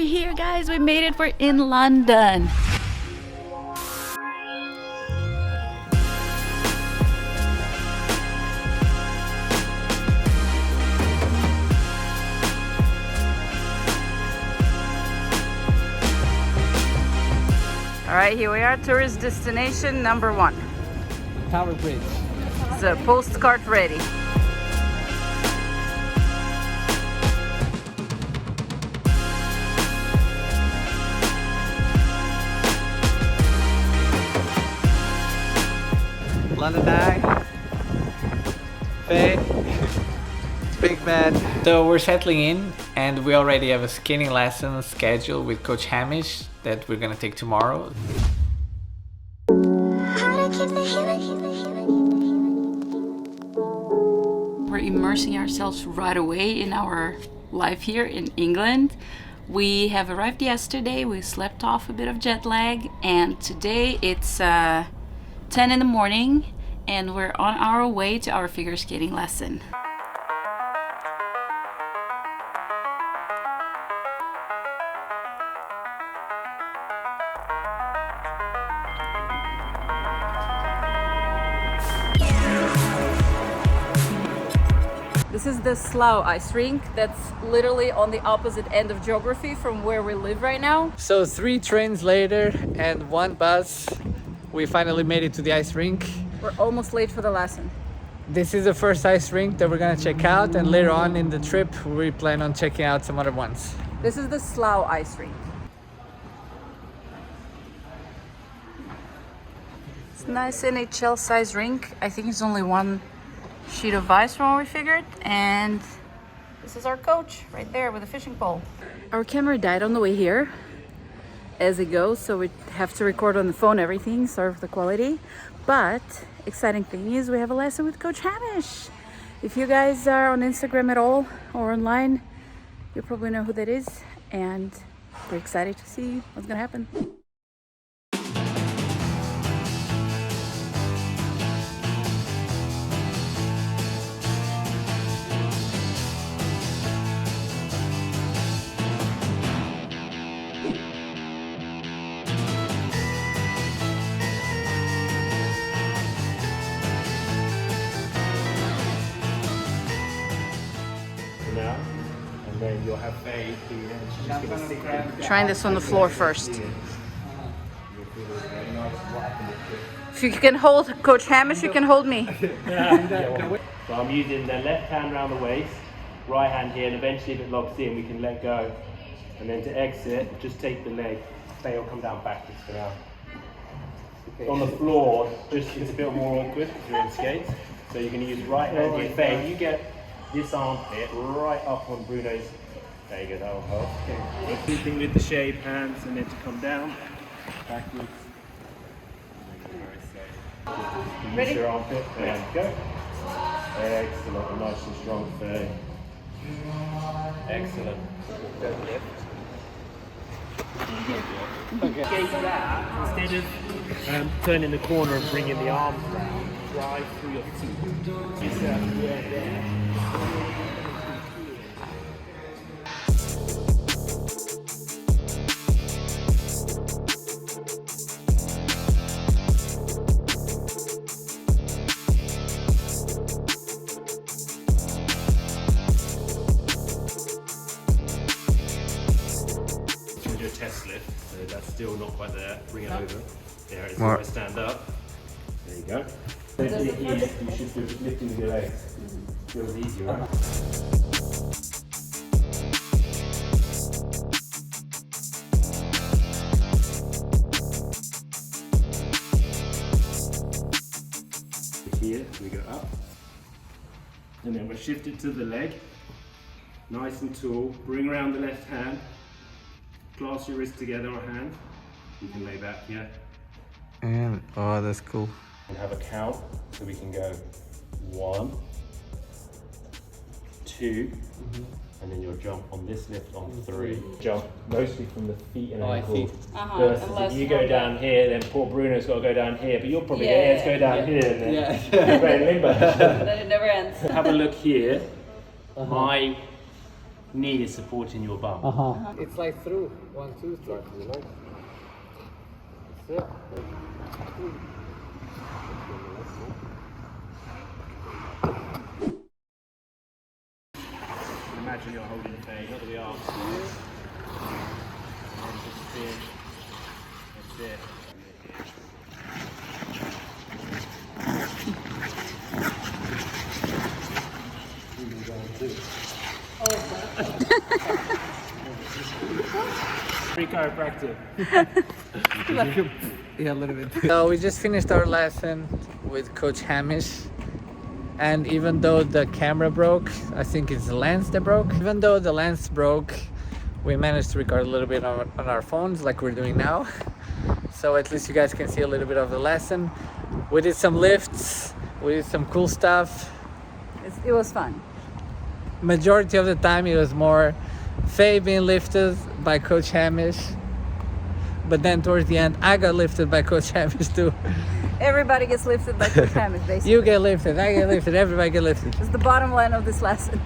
we're here, guys. We made it. We're in London. All right, here we are, tourist destination number 1. Tower Bridge. The postcard ready. London Eye. Faye. Big man. So we're settling in and we already have a skating lesson scheduled with Coach Hamish that we're gonna take tomorrow. We're immersing ourselves right away in our life here in England. We have arrived yesterday, we slept off a bit of jet lag, and today it's 10 in the morning and we're on our way to our figure skating lesson. This is the Slough ice rink that's literally on the opposite end of geography from where we live right now. So 3 trains later and 1 bus, we finally made it to the ice rink. We're almost late for the lesson. This is the first ice rink that we're gonna check out, and later on in the trip we plan on checking out some other ones. This is the Slough ice rink. It's nice NHL size rink. I think it's only 1 sheet of ice from what we figured, and this is our coach right there with a fishing pole. Our camera died on the way here as it goes, so we have to record on the phone everything, sorry for the quality. But exciting thing is we have a lesson with Coach Hamish. If you guys are on Instagram at all or online, you probably know who that is, and we're excited to see what's gonna happen. Now, and then you'll have Faye here, and she's just going to sit there. Trying this on the floor first. If you can hold Coach Hamish, you can hold me. So I'm using the left hand around the waist, right hand here, and eventually if it locks in, we can let go. And then to exit, just take the leg. Faye will come down backwards for now. Okay. On the floor, just it's a bit more awkward because you're in skates. So you can use right hand here. Faye, you get this armpit right up on Bruno's. There you go, that will help. Okay. Keeping with the shape hands and then to come down, backwards. Use your armpit, there you go. Excellent, and nice and strong Faye. Excellent. Skate that, instead of turning the corner and bringing the arms down, drive through your feet. Yourself there. Test lift, so that's still not quite there. Bring it over. There it is. More. Stand up. There you go. Here, you should do lifting with your legs. Feels easier, right? Here we go up, and then we'll shift it to the leg. Nice and tall. Bring around the left hand. Clasp your wrist together or hand. You can lay back here. And oh, that's cool. And have a count, so we can go 1, 2, and then you'll jump on this lift on 3. Jump mostly from the feet and ankles. Versus if you go down here, then poor Bruno's got to go down here, but you'll probably get to go down here and then you're very limbo. Then it never ends. Have a look here. My knee is supporting your bum. It's like through 1, 2, 3. That's it. Imagine you're holding the peg, not the arms. And then just spin. That's it. Free chiropractic. Yeah, a little bit. So we just finished our lesson with Coach Hamish. And even though the camera broke, I think it's the lens that broke. Even though the lens broke, we managed to record a little bit on our phones like we're doing now. So at least you guys can see a little bit of the lesson. We did some lifts, we did some cool stuff. It was fun. Majority of the time it was more Faye being lifted by Coach Hamish. But then towards the end, I got lifted by Coach Hamish too. Everybody gets lifted by Coach Hamish, basically. You get lifted, I get lifted, everybody get lifted. It's the bottom line of this lesson.